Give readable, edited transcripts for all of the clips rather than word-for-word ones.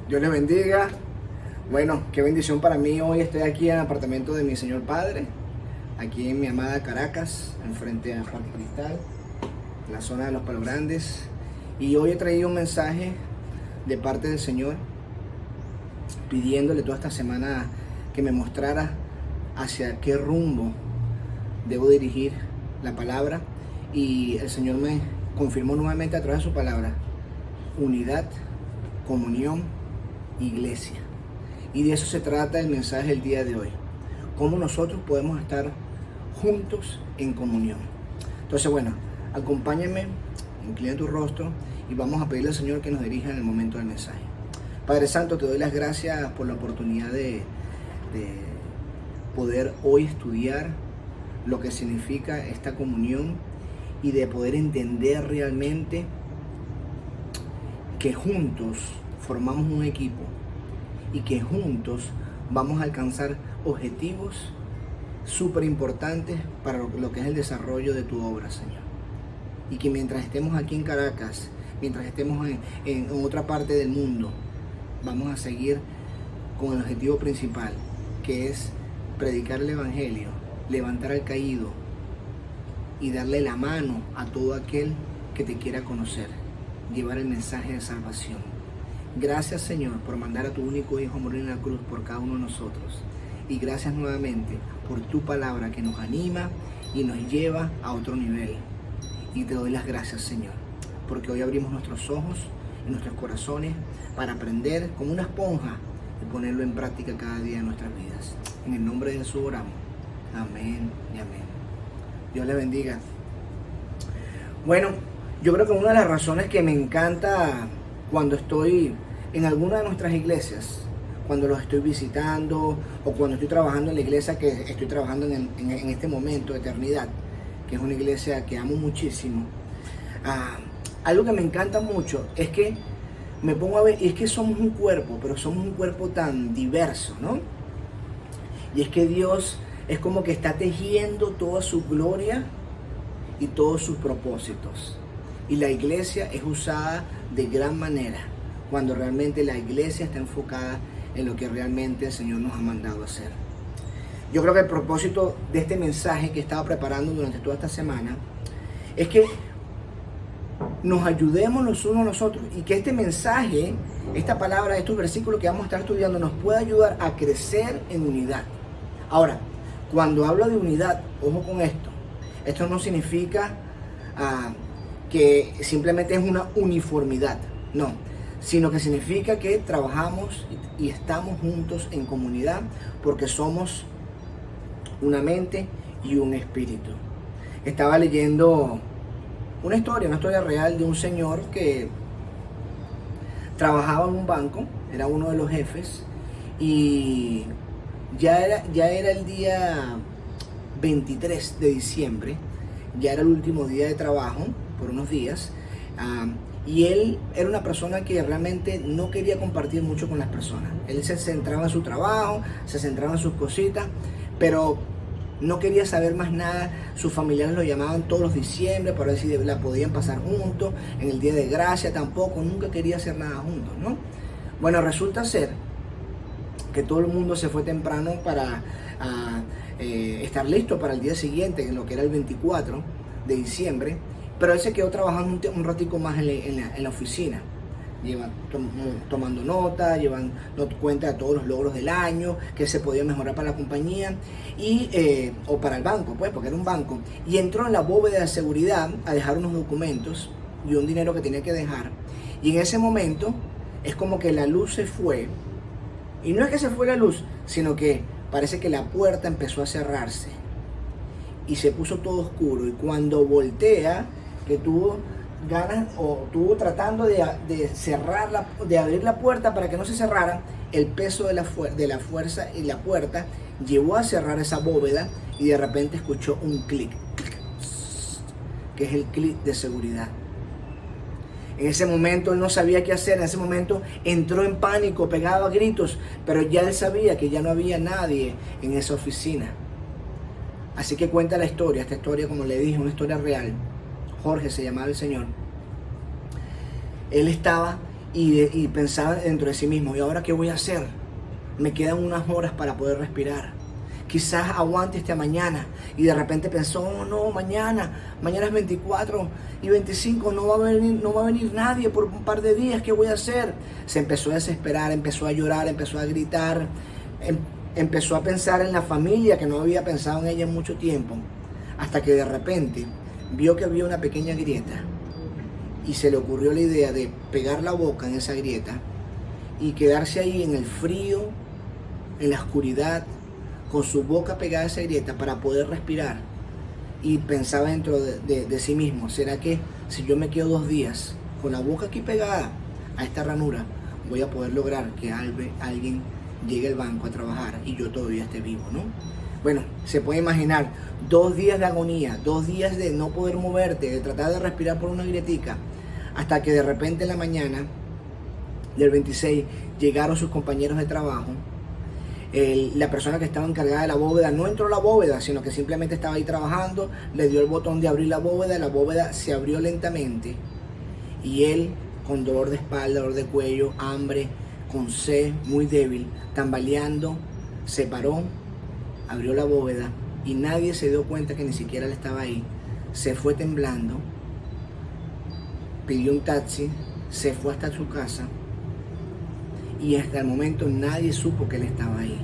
Dios les bendiga. Bueno, qué bendición para mí. Hoy estoy aquí en el apartamento de mi señor padre, aquí en mi amada Caracas, enfrente a Parque Cristal, en la zona de los Palos Grandes. Y hoy he traído un mensaje de parte del Señor, pidiéndole toda esta semana que me mostrara hacia qué rumbo debo dirigir la palabra. Y el Señor me confirmó nuevamente a través de su palabra: unidad, comunión, iglesia. Y de eso se trata el mensaje del día de hoy. Cómo nosotros podemos estar juntos en comunión. Entonces, bueno, acompáñame, inclina tu rostro y vamos a pedirle al Señor que nos dirija en el momento del mensaje. Padre Santo, te doy las gracias por la oportunidad de poder hoy estudiar lo que significa esta comunión y de poder entender realmente que juntos formamos un equipo y que juntos vamos a alcanzar objetivos súper importantes para lo que es el desarrollo de tu obra, Señor. Y que mientras estemos aquí en Caracas, mientras estemos en otra parte del mundo, vamos a seguir con el objetivo principal, que es predicar el Evangelio, levantar al caído y darle la mano a todo aquel que te quiera conocer, llevar el mensaje de salvación. Gracias, Señor, por mandar a tu único Hijo a morir en la cruz por cada uno de nosotros. Y gracias nuevamente por tu palabra que nos anima y nos lleva a otro nivel. Y te doy las gracias, Señor, porque hoy abrimos nuestros ojos y nuestros corazones para aprender como una esponja y ponerlo en práctica cada día de nuestras vidas. En el nombre de Jesús oramos. Amén y amén. Dios le bendiga. Bueno, yo creo que una de las razones que me encanta cuando estoy en alguna de nuestras iglesias, cuando los estoy visitando o cuando estoy trabajando en la iglesia que estoy trabajando en este momento de eternidad, que es una iglesia que amo muchísimo, algo que me encanta mucho es que me pongo a ver, y es que somos un cuerpo, pero somos un cuerpo tan diverso, ¿no? Y es que Dios es como que está tejiendo toda su gloria y todos sus propósitos. Y la iglesia es usada de gran manera cuando realmente la iglesia está enfocada en lo que realmente el Señor nos ha mandado a hacer. Yo creo que el propósito de este mensaje que he estado preparando durante toda esta semana es que nos ayudemos los unos a los otros y que este mensaje, esta palabra, estos versículos que vamos a estar estudiando nos pueda ayudar a crecer en unidad. Ahora, cuando hablo de unidad, ojo con esto. Esto no significa que simplemente es una uniformidad, no, sino que significa que trabajamos y estamos juntos en comunidad porque somos una mente y un espíritu. Estaba leyendo una historia real de un señor que trabajaba en un banco, era uno de los jefes y ya era el día 23 de diciembre, ya era el último día de trabajo por unos días, y él era una persona que realmente no quería compartir mucho con las personas. Él se centraba en su trabajo, se centraba en sus cositas, pero no quería saber más nada. Sus familiares lo llamaban todos los diciembre para ver si la podían pasar juntos, en el día de gracia tampoco, nunca quería hacer nada juntos, ¿no? Bueno, resulta ser que todo el mundo se fue temprano para estar listo para el día siguiente, en lo que era el 24 de diciembre, pero él se quedó trabajando un ratico más en la oficina, tomando nota, llevando cuenta de todos los logros del año, que se podía mejorar para la compañía o para el banco, pues, porque era un banco, y entró en la bóveda de seguridad a dejar unos documentos y un dinero que tenía que dejar, y en ese momento es como que la luz se fue. Y no es que se fue la luz, sino que parece que la puerta empezó a cerrarse y se puso todo oscuro. Y cuando voltea, que tuvo ganas o estuvo tratando de abrir la puerta para que no se cerrara, el peso de la fuerza y la puerta llevó a cerrar esa bóveda y de repente escuchó un clic, que es el clic de seguridad. En ese momento él no sabía qué hacer, en ese momento entró en pánico, pegaba gritos, pero ya él sabía que ya no había nadie en esa oficina. Así que cuenta la historia, esta historia, como le dije, una historia real. Jorge se llamaba el señor. Él estaba y pensaba dentro de sí mismo, ¿y ahora qué voy a hacer? Me quedan unas horas para poder respirar. Quizás aguante hasta mañana. Y de repente pensó, oh, no, mañana es 24 y 25, no va a venir nadie por un par de días, ¿qué voy a hacer? Se empezó a desesperar, empezó a llorar, empezó a gritar, empezó a pensar en la familia, que no había pensado en ella en mucho tiempo, hasta que de repente vio que había una pequeña grieta y se le ocurrió la idea de pegar la boca en esa grieta y quedarse ahí en el frío, en la oscuridad, con su boca pegada a esa grieta para poder respirar. Y pensaba dentro de sí mismo, ¿será que si yo me quedo 2 días con la boca aquí pegada a esta ranura, voy a poder lograr que alguien llegue al banco a trabajar y yo todavía esté vivo, ¿no? Bueno, se puede imaginar 2 días de agonía, 2 días de no poder moverte, de tratar de respirar por una grietica, hasta que de repente en la mañana del 26 llegaron sus compañeros de trabajo. La persona que estaba encargada de la bóveda no entró a la bóveda, sino que simplemente estaba ahí trabajando, le dio el botón de abrir la bóveda se abrió lentamente y él, con dolor de espalda, dolor de cuello, hambre, con sed, muy débil, tambaleando, se paró, abrió la bóveda y nadie se dio cuenta que ni siquiera él estaba ahí. Se fue temblando, pidió un taxi, se fue hasta su casa y hasta el momento nadie supo que él estaba ahí.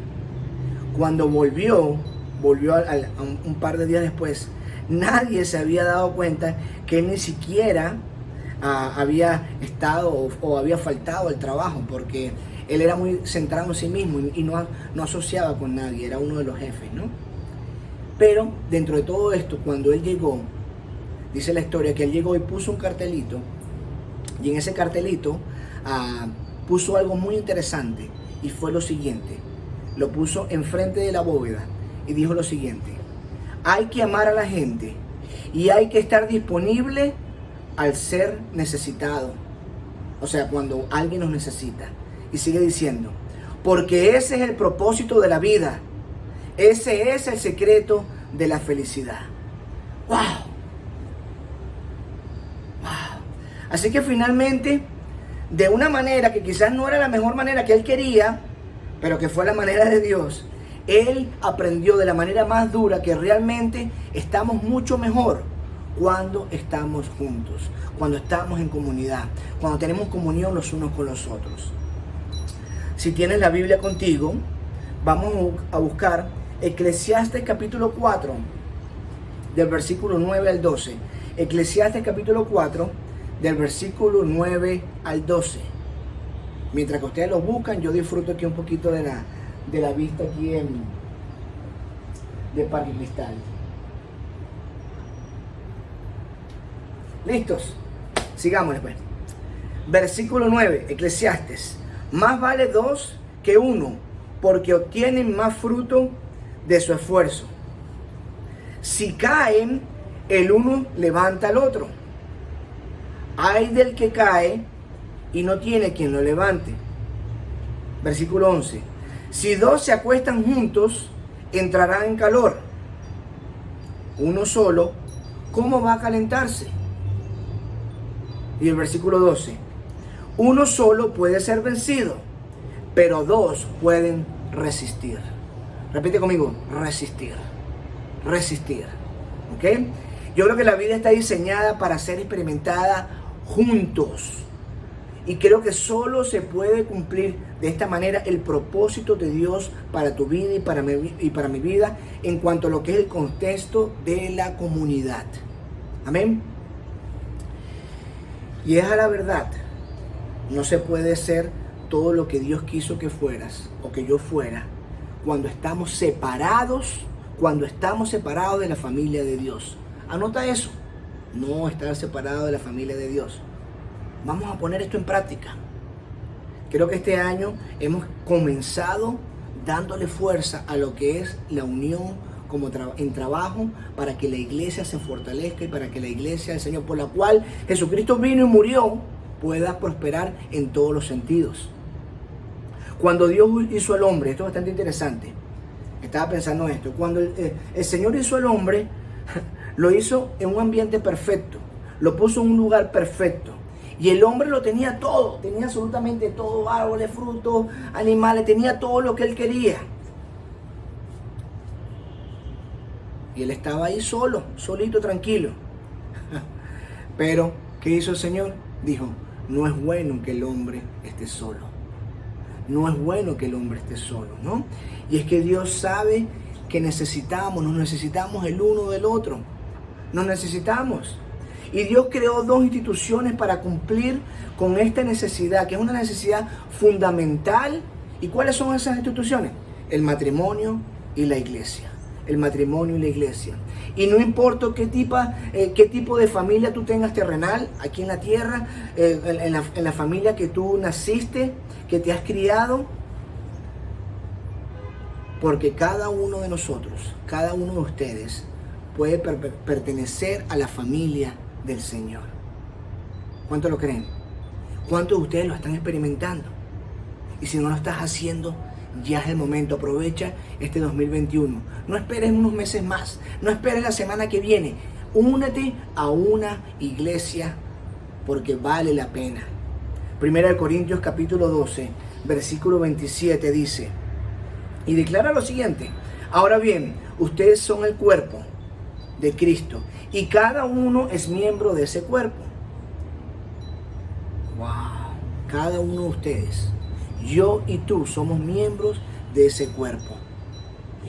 Cuando volvió un par de días después, nadie se había dado cuenta que él ni siquiera había estado o había faltado al trabajo, porque él era muy centrado en sí mismo y no asociaba con nadie, era uno de los jefes, ¿no? Pero dentro de todo esto, cuando él llegó, dice la historia que él llegó y puso un cartelito, y en ese cartelito puso algo muy interesante, y fue lo siguiente. Lo puso enfrente de la bóveda y dijo lo siguiente: hay que amar a la gente y hay que estar disponible al ser necesitado. O sea, cuando alguien nos necesita. Y sigue diciendo, porque ese es el propósito de la vida. Ese es el secreto de la felicidad. ¡Wow! ¡Wow! Así que finalmente, de una manera que quizás no era la mejor manera que él quería, pero que fue la manera de Dios, él aprendió de la manera más dura que realmente estamos mucho mejor cuando estamos juntos, cuando estamos en comunidad, cuando tenemos comunión los unos con los otros. Si tienes la Biblia contigo, vamos a buscar Eclesiastes capítulo 4, del versículo 9 al 12. Eclesiastes capítulo 4, del versículo 9 al 12. Mientras que ustedes lo buscan, yo disfruto aquí un poquito de la vista aquí de Parque Cristal. ¿Listos? Sigamos después. Versículo 9, Eclesiastes. Más vale 2 que 1, porque obtienen más fruto de su esfuerzo. Si caen, el uno levanta al otro. Ay del que cae y no tiene quien lo levante. Versículo 11. Si 2 se acuestan juntos, entrarán en calor. Uno solo, ¿cómo va a calentarse? Y el versículo 12. Uno solo puede ser vencido, pero 2 pueden resistir. Repite conmigo, resistir. Resistir. ¿Ok? Yo creo que la vida está diseñada para ser experimentada juntos. Y creo que solo se puede cumplir de esta manera el propósito de Dios para tu vida y para mi vida en cuanto a lo que es el contexto de la comunidad. Amén. Y es a la verdad. No se puede ser todo lo que Dios quiso que fueras o que yo fuera cuando estamos separados de la familia de Dios. Anota eso. No estar separado de la familia de Dios. Vamos a poner esto en práctica. Creo que este año hemos comenzado dándole fuerza a lo que es la unión en trabajo para que la iglesia se fortalezca y para que la iglesia del Señor, por la cual Jesucristo vino y murió, pueda prosperar en todos los sentidos. Cuando Dios hizo al hombre, esto es bastante interesante, estaba pensando esto, cuando el Señor hizo al hombre, lo hizo en un ambiente perfecto, lo puso en un lugar perfecto, Y el hombre lo tenía todo, tenía absolutamente todo, árboles, frutos, animales, tenía todo lo que él quería. Y él estaba ahí solo, solito, tranquilo. Pero, ¿qué hizo el Señor? Dijo, no es bueno que el hombre esté solo. No es bueno que el hombre esté solo, ¿no? Y es que Dios sabe que nos necesitamos el uno del otro. Nos necesitamos. Y Dios creó dos instituciones para cumplir con esta necesidad, que es una necesidad fundamental. ¿Y cuáles son esas instituciones? El matrimonio y la iglesia. El matrimonio y la iglesia. Y no importa qué tipo de familia tú tengas terrenal, aquí en la tierra, en la familia que tú naciste, que te has criado, porque cada uno de nosotros, cada uno de ustedes, puede pertenecer a la familia del Señor. ¿Cuántos lo creen? ¿Cuántos de ustedes lo están experimentando? Y si no lo estás haciendo, ya es el momento. Aprovecha este 2021. No esperes unos meses más. No esperes la semana que viene. Únete a una iglesia porque vale la pena. 1 Corintios capítulo 12, versículo 27 dice, y declara lo siguiente: ahora bien, ustedes son el cuerpo de Cristo y cada uno es miembro de ese cuerpo. Wow, cada uno de ustedes, yo y tú, somos miembros de ese cuerpo.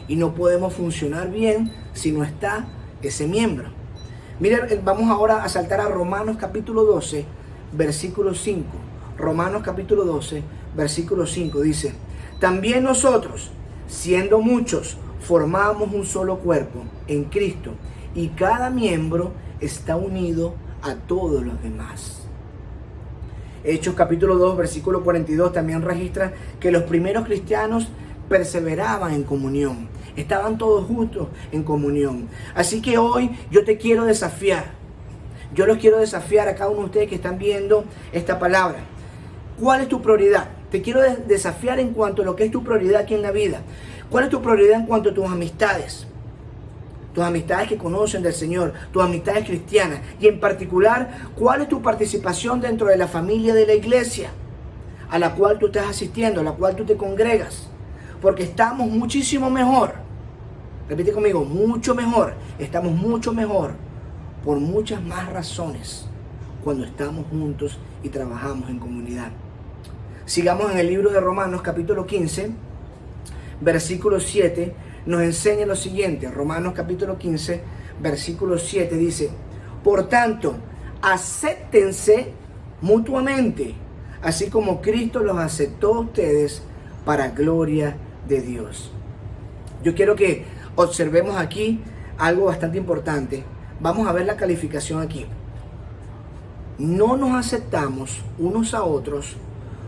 Y no podemos funcionar bien si no está ese miembro. Mira, vamos ahora a saltar a Romanos capítulo 12, versículo 5. Romanos capítulo 12, versículo 5 dice, también nosotros, siendo muchos, formamos un solo cuerpo en Cristo y cada miembro está unido a todos los demás. Hechos capítulo 2, versículo 42 también registra que los primeros cristianos perseveraban en comunión. Estaban todos juntos en comunión. Así que hoy yo te quiero desafiar. Yo los quiero desafiar a cada uno de ustedes que están viendo esta palabra. ¿Cuál es tu prioridad? Te quiero desafiar en cuanto a lo que es tu prioridad aquí en la vida. ¿Cuál es tu prioridad en cuanto a tus amistades? Tus amistades que conocen del Señor, tus amistades cristianas. Y en particular, ¿cuál es tu participación dentro de la familia de la iglesia a la cual tú estás asistiendo, a la cual tú te congregas? Porque estamos muchísimo mejor. Repite conmigo, mucho mejor. Estamos mucho mejor por muchas más razones cuando estamos juntos y trabajamos en comunidad. Sigamos en el libro de Romanos capítulo 15, versículo 7, nos enseña lo siguiente. Romanos capítulo 15, versículo 7 dice, por tanto, acéptense mutuamente, así como Cristo los aceptó a ustedes para gloria de Dios. Yo quiero que observemos aquí algo bastante importante. Vamos a ver la calificación aquí. No nos aceptamos unos a otros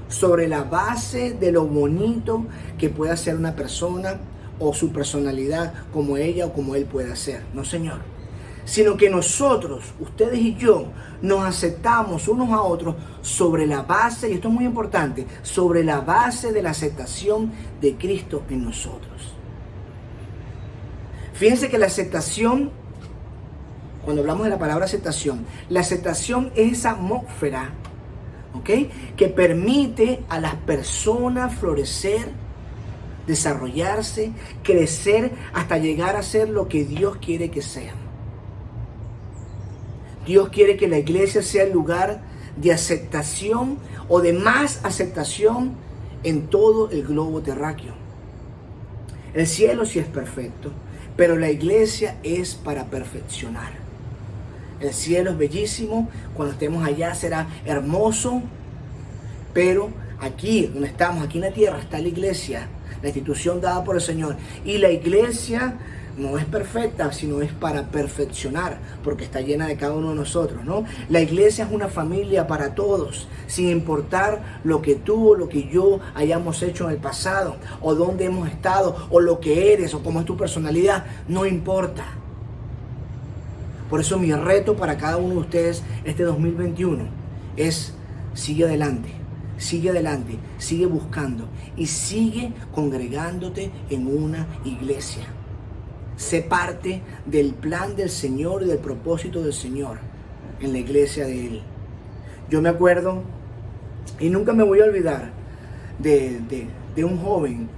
sobre la base de lo bonito que pueda ser una persona o su personalidad, como ella o como él pueda ser. No, señor. Sino que nosotros, ustedes y yo, nos aceptamos unos a otros sobre la base, y esto es muy importante, sobre la base de la aceptación de Cristo en nosotros. Fíjense que la aceptación, cuando hablamos de la palabra aceptación, la aceptación es esa atmósfera, ¿ok?, que permite a las personas florecer, desarrollarse, crecer hasta llegar a ser lo que Dios quiere que sean. Dios quiere que la iglesia sea el lugar de aceptación o de más aceptación en todo el globo terráqueo. El cielo sí es perfecto, pero la iglesia es para perfeccionar. El cielo es bellísimo, cuando estemos allá será hermoso, pero aquí donde estamos, aquí en la tierra, está la iglesia, la institución dada por el Señor. Y la iglesia no es perfecta, sino es para perfeccionar, porque está llena de cada uno de nosotros, ¿no? La iglesia es una familia para todos, sin importar lo que tú o lo que yo hayamos hecho en el pasado, o dónde hemos estado, o lo que eres, o cómo es tu personalidad, no importa. Por eso mi reto para cada uno de ustedes este 2021 es: sigue adelante, sigue buscando y sigue congregándote en una iglesia. Sé parte del plan del Señor y del propósito del Señor en la iglesia de Él. Yo me acuerdo, y nunca me voy a olvidar, de un joven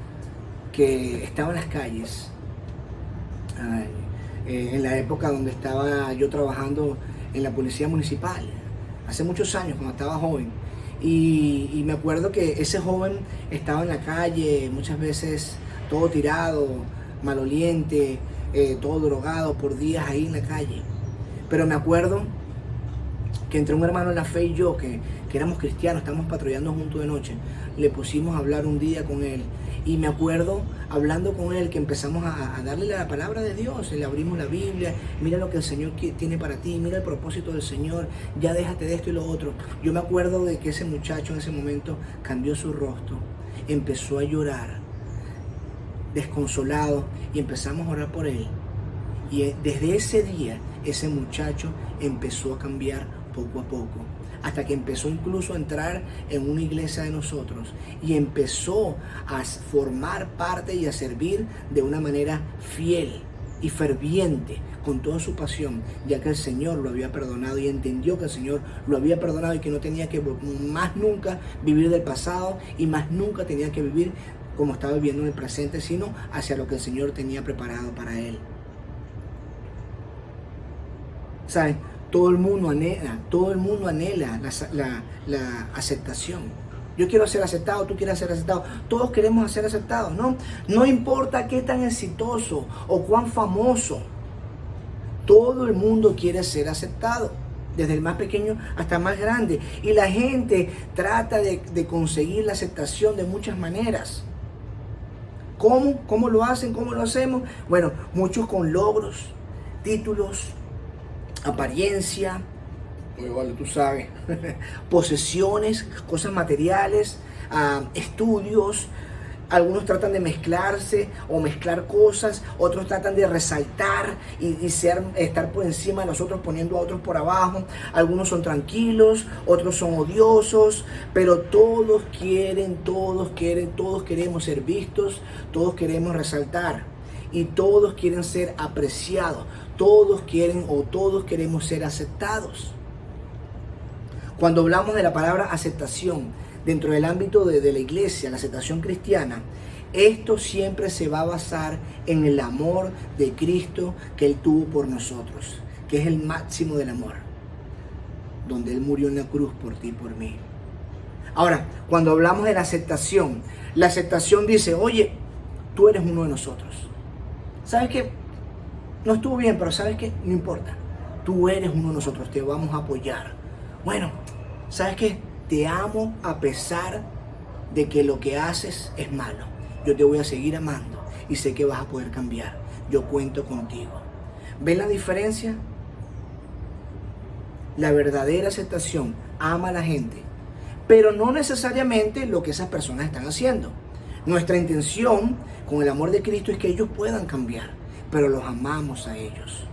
que estaba en las calles, en la época donde estaba yo trabajando en la policía municipal, hace muchos años, cuando estaba joven. Y me acuerdo que ese joven estaba en la calle, muchas veces todo tirado, maloliente, todo drogado por días ahí en la calle. Pero me acuerdo que entre un hermano en la fe y yo, que éramos cristianos, estábamos patrullando juntos de noche, le pusimos a hablar un día con él. Y me acuerdo, hablando con él, que empezamos a darle la palabra de Dios. Le abrimos la Biblia, mira lo que el Señor tiene para ti, mira el propósito del Señor, ya déjate de esto y lo otro. Yo me acuerdo de que ese muchacho en ese momento cambió su rostro, empezó a llorar, desconsolado, y empezamos a orar por él. Y desde ese día, ese muchacho empezó a cambiar poco a poco, hasta que empezó incluso a entrar en una iglesia de nosotros y empezó a formar parte y a servir de una manera fiel y ferviente, con toda su pasión, ya que el Señor lo había perdonado y entendió que el Señor lo había perdonado y que no tenía que más nunca vivir del pasado y más nunca tenía que vivir como estaba viviendo en el presente, sino hacia lo que el Señor tenía preparado para él. ¿Saben? Todo el mundo anhela la aceptación. Yo quiero ser aceptado, tú quieres ser aceptado. Todos queremos ser aceptados, ¿no? No importa qué tan exitoso o cuán famoso. Todo el mundo quiere ser aceptado, desde el más pequeño hasta el más grande. Y la gente trata de conseguir la aceptación de muchas maneras. ¿Cómo? ¿Cómo lo hacen? ¿Cómo lo hacemos? Bueno, muchos con logros, títulos, apariencia, tú sabes, posesiones, cosas materiales, estudios. Algunos tratan de mezclarse o mezclar cosas, otros tratan de resaltar y estar por encima de los otros, poniendo a otros por abajo. Algunos son tranquilos, otros son odiosos, pero todos queremos ser vistos, todos queremos resaltar y todos quieren ser apreciados. Todos queremos ser aceptados. Cuando hablamos de la palabra aceptación dentro del ámbito de la iglesia, la aceptación cristiana, esto siempre se va a basar en el amor de Cristo que Él tuvo por nosotros, que es el máximo del amor, donde Él murió en la cruz por ti y por mí. Ahora, cuando hablamos de la aceptación dice, oye, tú eres uno de nosotros. ¿Sabes qué? No estuvo bien, pero ¿sabes qué? No importa. Tú eres uno de nosotros, te vamos a apoyar. Bueno, ¿sabes qué? Te amo a pesar de que lo que haces es malo. Yo te voy a seguir amando y sé que vas a poder cambiar. Yo cuento contigo. ¿Ven la diferencia? La verdadera aceptación ama a la gente, pero no necesariamente lo que esas personas están haciendo. Nuestra intención con el amor de Cristo es que ellos puedan cambiar, pero los amamos a ellos.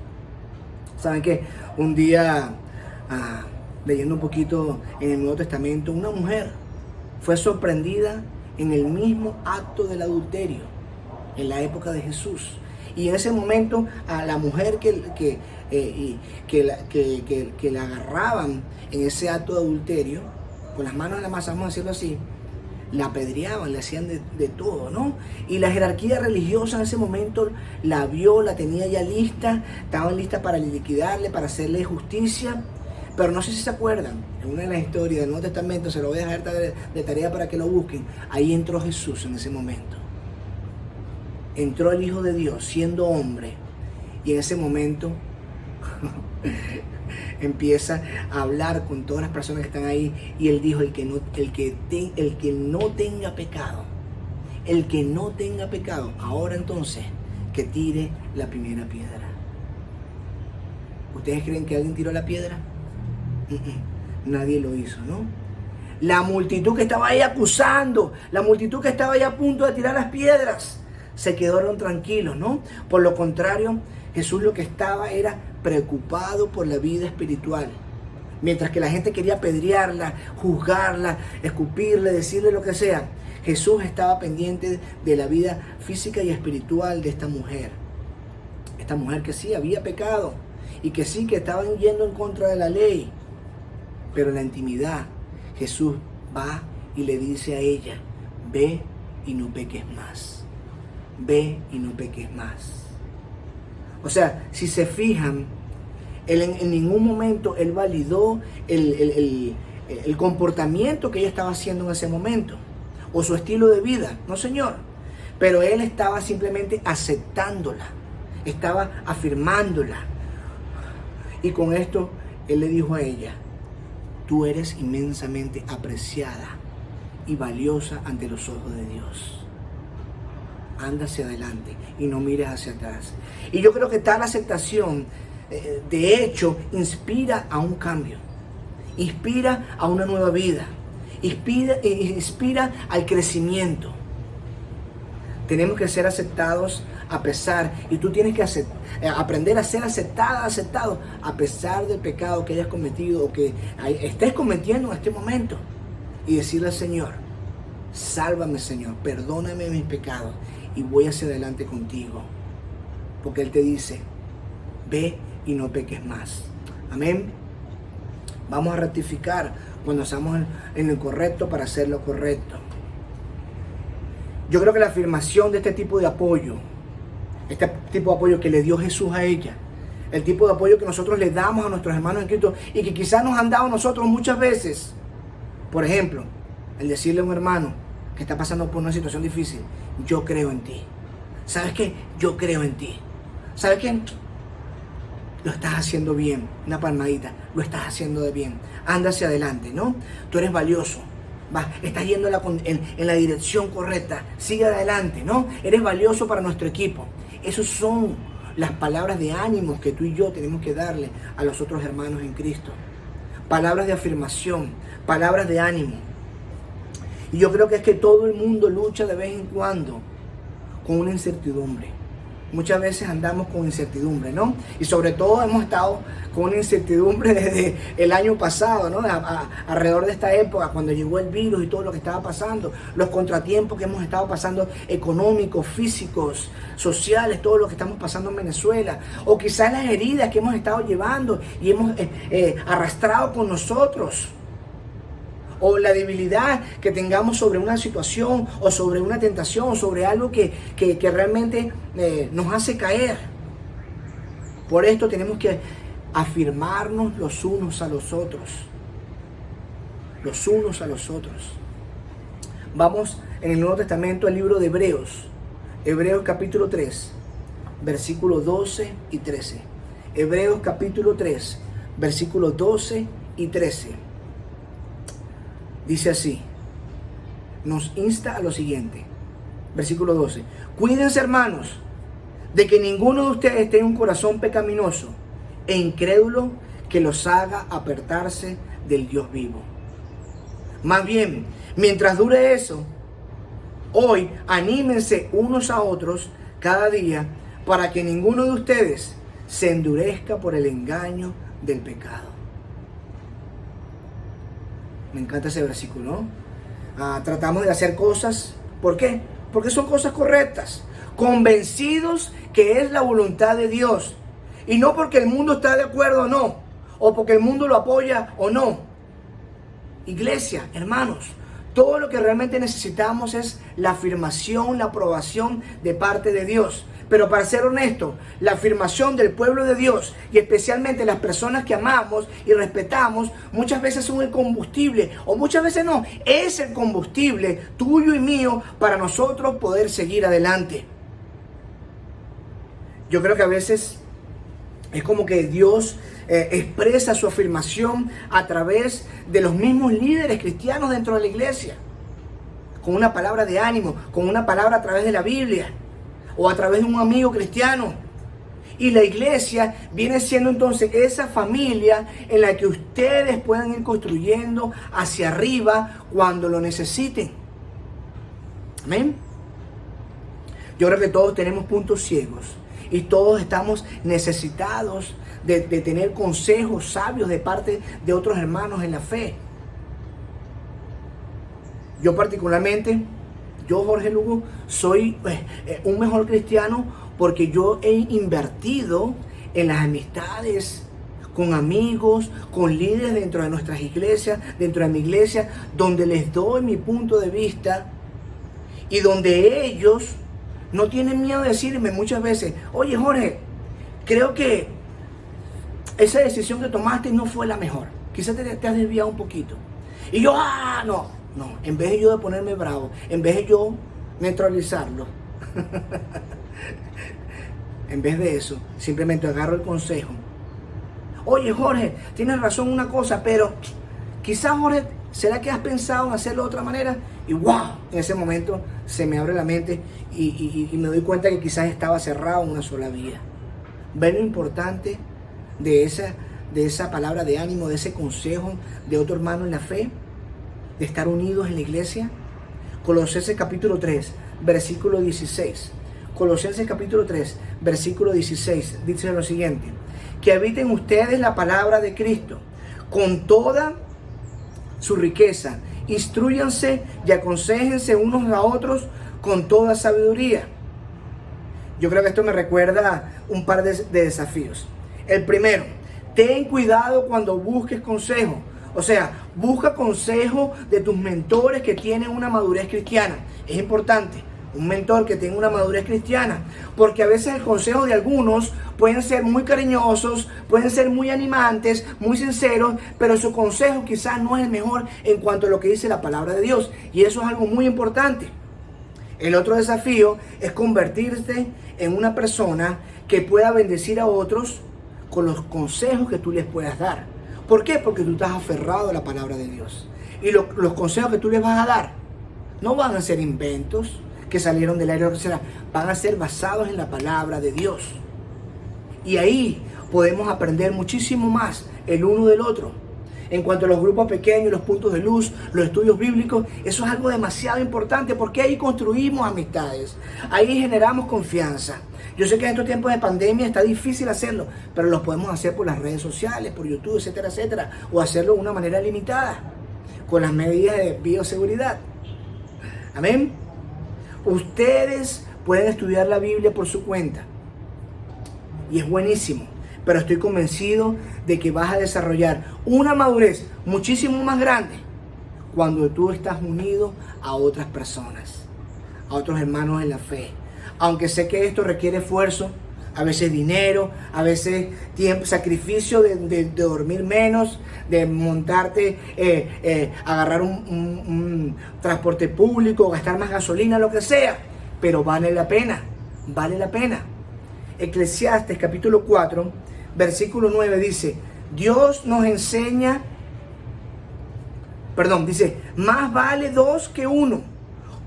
¿Saben qué? Un día, leyendo un poquito en el Nuevo Testamento, una mujer fue sorprendida en el mismo acto del adulterio, en la época de Jesús. Y en ese momento, a la mujer que la agarraban en ese acto de adulterio, con las manos en la masa, vamos a decirlo así, la apedreaban, le hacían de todo, ¿no? Y la jerarquía religiosa en ese momento la vio, la tenía ya lista, estaban listas para liquidarle, para hacerle justicia. Pero no sé si se acuerdan, en una de las historias del Nuevo Testamento, se lo voy a dejar de tarea para que lo busquen, ahí entró Jesús en ese momento. Entró el Hijo de Dios siendo hombre, y en ese momento empieza a hablar con todas las personas que están ahí, y él dijo, el que no tenga pecado, ahora entonces que tire la primera piedra. ¿Ustedes creen que alguien tiró la piedra? Nadie lo hizo, ¿no? La multitud que estaba ahí acusando, la multitud que estaba ahí a punto de tirar las piedras, se quedaron tranquilos, ¿no? Por lo contrario, Jesús lo que estaba era preocupado por la vida espiritual. Mientras que la gente quería apedrearla, juzgarla, escupirle, decirle lo que sea, Jesús estaba pendiente de la vida física y espiritual de esta mujer. Esta mujer que sí había pecado y que sí que estaban yendo en contra de la ley. Pero en la intimidad, Jesús va y le dice a ella, ve y no peques más. Ve y no peques más. O sea, si se fijan, él en ningún momento él validó el comportamiento que ella estaba haciendo en ese momento, o su estilo de vida. No, Señor. Pero él estaba simplemente aceptándola, estaba afirmándola. Y con esto él le dijo a ella, tú eres inmensamente apreciada y valiosa ante los ojos de Dios. Anda hacia adelante y no mires hacia atrás. Y yo creo que tal aceptación, de hecho, inspira a un cambio, inspira a una nueva vida, inspira al crecimiento. Tenemos que ser aceptados a pesar, y tú tienes que aprender a ser aceptado a pesar del pecado que hayas cometido o que estés cometiendo en este momento. Y decirle al Señor, sálvame, Señor, perdóname mis pecados y voy hacia adelante contigo. Porque Él te dice, ve y no peques más. Amén. Vamos a rectificar cuando estamos en lo correcto para hacer lo correcto. Yo creo que la afirmación de este tipo de apoyo, este tipo de apoyo que le dio Jesús a ella, el tipo de apoyo que nosotros le damos a nuestros hermanos en Cristo y que quizás nos han dado nosotros muchas veces. Por ejemplo, el decirle a un hermano que está pasando por una situación difícil, yo creo en ti. ¿Sabes qué? Yo creo en ti. ¿Sabes qué? Lo estás haciendo bien. Una palmadita. Lo estás haciendo de bien. Anda hacia adelante, ¿no? Tú eres valioso. Estás yendo en la dirección correcta. Sigue adelante, ¿no? Eres valioso para nuestro equipo. Esas son las palabras de ánimo que tú y yo tenemos que darle a los otros hermanos en Cristo. Palabras de afirmación, palabras de ánimo. Y yo creo que es que todo el mundo lucha de vez en cuando con una incertidumbre. Muchas veces andamos con incertidumbre, ¿no? Y sobre todo hemos estado con una incertidumbre desde el año pasado, ¿no? Alrededor de esta época, cuando llegó el virus y todo lo que estaba pasando, los contratiempos que hemos estado pasando, económicos, físicos, sociales, todo lo que estamos pasando en Venezuela, o quizás las heridas que hemos estado llevando y hemos arrastrado con nosotros, o la debilidad que tengamos sobre una situación o sobre una tentación, sobre algo que realmente nos hace caer. Por esto tenemos que afirmarnos los unos a los otros. Los unos a los otros. Vamos en el Nuevo Testamento al libro de Hebreos. Hebreos capítulo 3, versículos 12 y 13. Hebreos capítulo 3, versículos 12 y 13. Dice así, nos insta a lo siguiente, versículo 12. Cuídense, hermanos, de que ninguno de ustedes tenga un corazón pecaminoso e incrédulo que los haga apartarse del Dios vivo. Más bien, mientras dure eso, hoy anímense unos a otros cada día para que ninguno de ustedes se endurezca por el engaño del pecado. Me encanta ese versículo, ¿no? Tratamos de hacer cosas, ¿por qué? Porque son cosas correctas, convencidos que es la voluntad de Dios, y no porque el mundo está de acuerdo o no, o porque el mundo lo apoya o no. Iglesia, hermanos, todo lo que realmente necesitamos es la afirmación, la aprobación de parte de Dios. Pero para ser honesto, la afirmación del pueblo de Dios y especialmente las personas que amamos y respetamos, muchas veces son el combustible, o muchas veces no, es el combustible tuyo y mío para nosotros poder seguir adelante. Yo creo que a veces es como que Dios expresa su afirmación a través de los mismos líderes cristianos dentro de la iglesia, con una palabra de ánimo, con una palabra a través de la Biblia, o a través de un amigo cristiano. Y la iglesia viene siendo entonces esa familia en la que ustedes puedan ir construyendo hacia arriba cuando lo necesiten. Amén. Yo creo que todos tenemos puntos ciegos y todos estamos necesitados de tener consejos sabios de parte de otros hermanos en la fe. Yo particularmente, Jorge Lugo, soy un mejor cristiano porque yo he invertido en las amistades con amigos, con líderes dentro de nuestras iglesias, dentro de mi iglesia, donde les doy mi punto de vista y donde ellos no tienen miedo de decirme muchas veces, oye Jorge, creo que esa decisión que tomaste no fue la mejor. Quizás te has desviado un poquito. Y yo, no, en vez de yo de ponerme bravo, en vez de yo neutralizarlo, en vez de eso, simplemente agarro el consejo. Oye Jorge, tienes razón en una cosa, pero quizás Jorge, ¿será que has pensado en hacerlo de otra manera? Y wow, en ese momento se me abre la mente y me doy cuenta que quizás estaba cerrado en una sola vía. ¿Ven lo importante de esa palabra de ánimo, de ese consejo de otro hermano en la fe? De estar unidos en la iglesia. Colosenses capítulo 3, versículo 16. Colosenses capítulo 3, versículo 16, dice lo siguiente: que habiten ustedes la palabra de Cristo con toda su riqueza, instrúyanse y aconséjense unos a otros con toda sabiduría. Yo creo que esto me recuerda un par de desafíos. El primero, ten cuidado cuando busques consejo. O sea, busca consejo de tus mentores que tienen una madurez cristiana. Es importante, un mentor que tenga una madurez cristiana, porque a veces el consejo de algunos pueden ser muy cariñosos, pueden ser muy animantes, muy sinceros, pero su consejo quizás no es el mejor en cuanto a lo que dice la palabra de Dios. Y eso es algo muy importante. El otro desafío es convertirte en una persona que pueda bendecir a otros con los consejos que tú les puedas dar. ¿Por qué? Porque tú estás aferrado a la palabra de Dios. Y los consejos que tú les vas a dar no van a ser inventos que salieron del aire, van a ser basados en la palabra de Dios. Y ahí podemos aprender muchísimo más el uno del otro. En cuanto a los grupos pequeños, los puntos de luz, los estudios bíblicos, eso es algo demasiado importante porque ahí construimos amistades, ahí generamos confianza. Yo sé que en estos tiempos de pandemia está difícil hacerlo, pero lo podemos hacer por las redes sociales, por YouTube, etcétera, etcétera, o hacerlo de una manera limitada, con las medidas de bioseguridad. Amén. Ustedes pueden estudiar la Biblia por su cuenta y es buenísimo, pero estoy convencido de que vas a desarrollar una madurez muchísimo más grande cuando tú estás unido a otras personas, a otros hermanos en la fe. Aunque sé que esto requiere esfuerzo, a veces dinero, a veces tiempo, sacrificio de dormir menos, de montarte, agarrar un transporte público, gastar más gasolina, lo que sea, pero vale la pena, vale la pena. Eclesiastes capítulo 4, versículo 9 dice, dice, más vale dos que uno,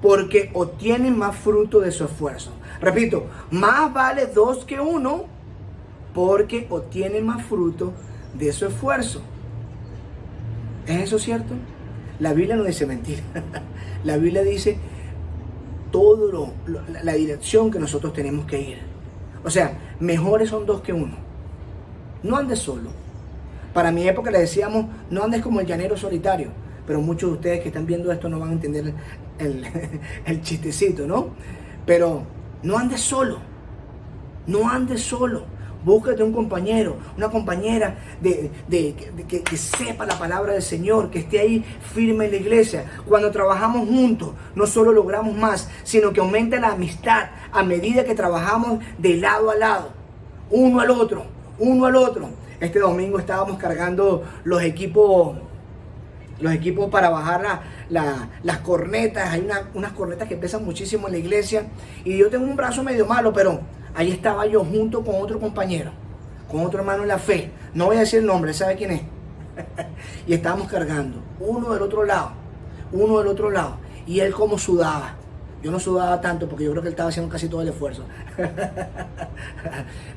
porque obtienen más fruto de su esfuerzo. Repito, más vale dos que uno, porque obtienen más fruto de su esfuerzo. ¿Es eso cierto? La Biblia no dice mentira. La Biblia dice la dirección que nosotros tenemos que ir. O sea, mejores son dos que uno. No andes solo. Para mi época le decíamos, no andes como el llanero solitario. Pero muchos de ustedes que están viendo esto no van a entender el chistecito, ¿no? Pero no andes solo. No andes solo. Búscate un compañero, una compañera que sepa la palabra del Señor, que esté ahí firme en la iglesia. Cuando trabajamos juntos, no solo logramos más, sino que aumenta la amistad a medida que trabajamos de lado a lado, uno al otro. Este domingo estábamos cargando los equipos para bajar las cornetas. Hay unas cornetas que pesan muchísimo en la iglesia y yo tengo un brazo medio malo, pero ahí estaba yo junto con otro compañero, con otro hermano en la fe. No voy a decir el nombre, ¿sabe quién es? Y estábamos cargando, uno del otro lado. Y él como sudaba. Yo no sudaba tanto porque yo creo que él estaba haciendo casi todo el esfuerzo.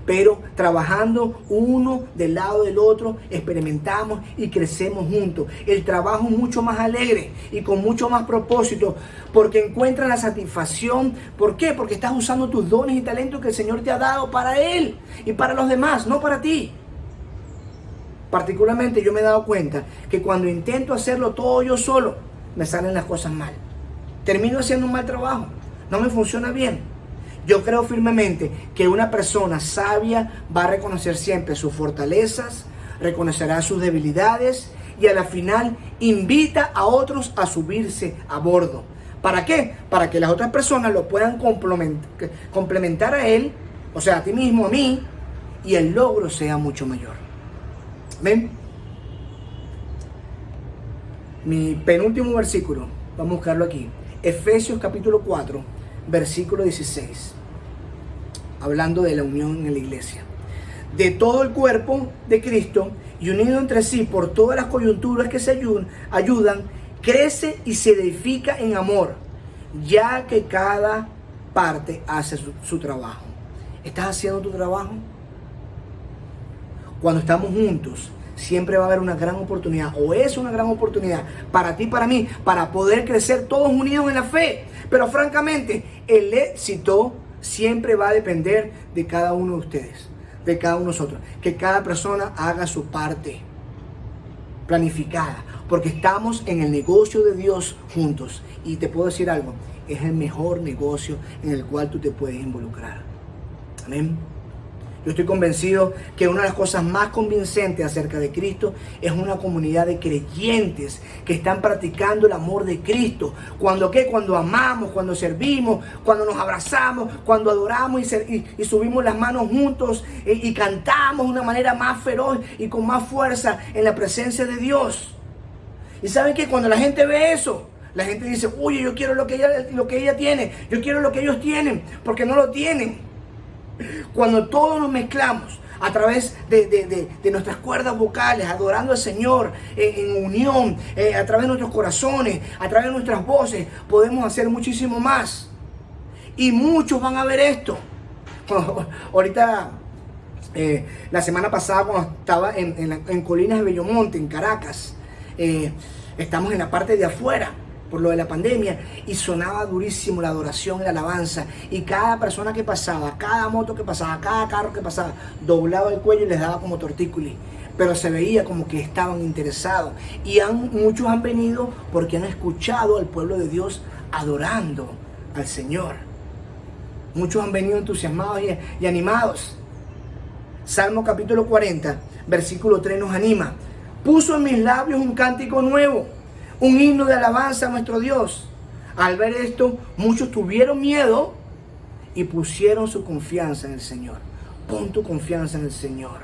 Pero trabajando uno del lado del otro, experimentamos y crecemos juntos. El trabajo es mucho más alegre y con mucho más propósito porque encuentras la satisfacción. ¿Por qué? Porque estás usando tus dones y talentos que el Señor te ha dado para Él y para los demás, no para ti. Particularmente yo me he dado cuenta que cuando intento hacerlo todo yo solo, me salen las cosas mal. Termino haciendo un mal trabajo, no me funciona bien. Yo creo firmemente que una persona sabia va a reconocer siempre sus fortalezas, reconocerá sus debilidades y a la final invita a otros a subirse a bordo. ¿Para qué? Para que las otras personas lo puedan complementar a él, o sea, a ti mismo, a mí, y el logro sea mucho mayor. ¿Ven? Mi penúltimo versículo, vamos a buscarlo aquí. Efesios capítulo 4, versículo 16. Hablando de la unión en la iglesia. De todo el cuerpo de Cristo y unido entre sí por todas las coyunturas que se ayudan, crece y se edifica en amor, ya que cada parte hace su trabajo. ¿Estás haciendo tu trabajo? Cuando estamos juntos, siempre va a haber una gran oportunidad, o es una gran oportunidad para ti y para mí, para poder crecer todos unidos en la fe. Pero francamente, el éxito siempre va a depender de cada uno de ustedes, de cada uno de nosotros. Que cada persona haga su parte planificada, porque estamos en el negocio de Dios juntos. Y te puedo decir algo, es el mejor negocio en el cual tú te puedes involucrar. Amén. Yo estoy convencido que una de las cosas más convincentes acerca de Cristo es una comunidad de creyentes que están practicando el amor de Cristo. ¿Cuándo qué? Cuando amamos, cuando servimos, cuando nos abrazamos, cuando adoramos y subimos las manos juntos y cantamos de una manera más feroz y con más fuerza en la presencia de Dios. Y ¿saben qué? Cuando la gente ve eso, la gente dice, oye, yo quiero lo que ella tiene, yo quiero lo que ellos tienen, porque no lo tienen. Cuando todos nos mezclamos a través de nuestras cuerdas vocales, adorando al Señor en unión, a través de nuestros corazones, a través de nuestras voces, podemos hacer muchísimo más. Y muchos van a ver esto. Ahorita, la semana pasada, cuando estaba en Colinas de Bellomonte, en Caracas, estamos en la parte de afuera, por lo de la pandemia, y sonaba durísimo la adoración y la alabanza, y cada persona que pasaba, cada moto que pasaba, cada carro que pasaba, doblaba el cuello y les daba como tortícolis, pero se veía como que estaban interesados, y muchos han venido porque han escuchado al pueblo de Dios adorando al Señor. Muchos han venido entusiasmados y animados. Salmo capítulo 40, versículo 3 nos anima: puso en mis labios un cántico nuevo, un himno de alabanza a nuestro Dios. Al ver esto, muchos tuvieron miedo y pusieron su confianza en el Señor. Pon tu confianza en el Señor.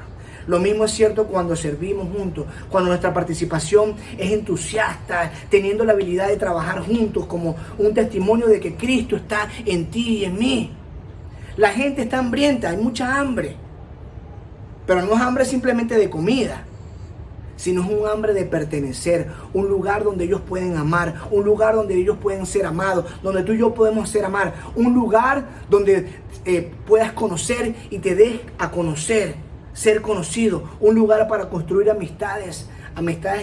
Lo mismo es cierto cuando servimos juntos, cuando nuestra participación es entusiasta, teniendo la habilidad de trabajar juntos como un testimonio de que Cristo está en ti y en mí. La gente está hambrienta, hay mucha hambre, pero no es hambre simplemente de comida, sino es un hambre de pertenecer, un lugar donde ellos pueden amar, un lugar donde ellos pueden ser amados, donde tú y yo podemos ser amar, un lugar donde puedas conocer y te des a conocer, ser conocido, un lugar para construir amistades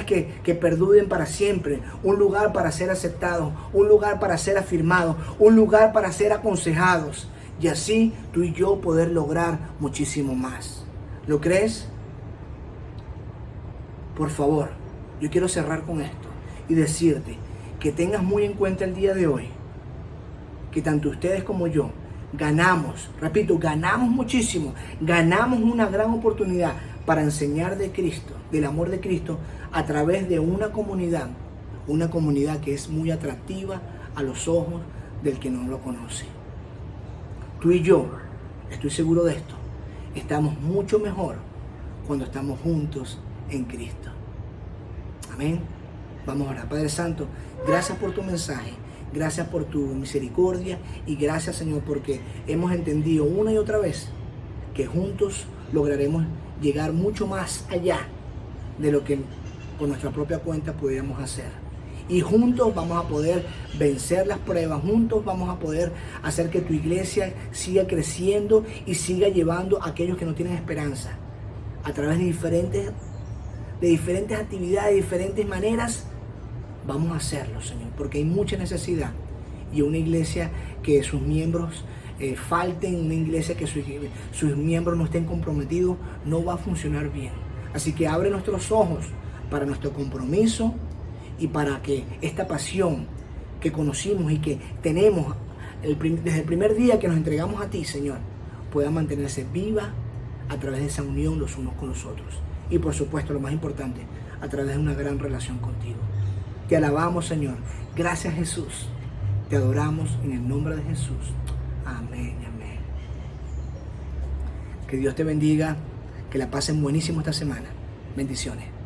que perduren para siempre, un lugar para ser aceptados, un lugar para ser afirmados, un lugar para ser aconsejados, y así tú y yo poder lograr muchísimo más. ¿Lo crees? Por favor, yo quiero cerrar con esto y decirte que tengas muy en cuenta el día de hoy que tanto ustedes como yo ganamos, repito, ganamos muchísimo, ganamos una gran oportunidad para enseñar de Cristo, del amor de Cristo, a través de una comunidad que es muy atractiva a los ojos del que no lo conoce. Tú y yo, estoy seguro de esto, estamos mucho mejor cuando estamos juntos en Cristo. Amén. Vamos a orar. Padre Santo, gracias por tu mensaje, gracias por tu misericordia y gracias, Señor, porque hemos entendido una y otra vez que juntos lograremos llegar mucho más allá de lo que por nuestra propia cuenta podríamos hacer. Y juntos vamos a poder vencer las pruebas, juntos vamos a poder hacer que tu iglesia siga creciendo y siga llevando a aquellos que no tienen esperanza a través de diferentes actividades, de diferentes maneras. Vamos a hacerlo, Señor, porque hay mucha necesidad, y una iglesia que sus miembros falten, una iglesia que sus miembros no estén comprometidos, no va a funcionar bien. Así que abre nuestros ojos para nuestro compromiso y para que esta pasión que conocimos y que tenemos desde el primer día que nos entregamos a ti, Señor, pueda mantenerse viva a través de esa unión los unos con los otros. y por supuesto, lo más importante, a través de una gran relación contigo. Te alabamos, Señor. Gracias, Jesús. Te adoramos en el nombre de Jesús. Amén, amén. Que Dios te bendiga, que la pasen buenísimo esta semana. Bendiciones.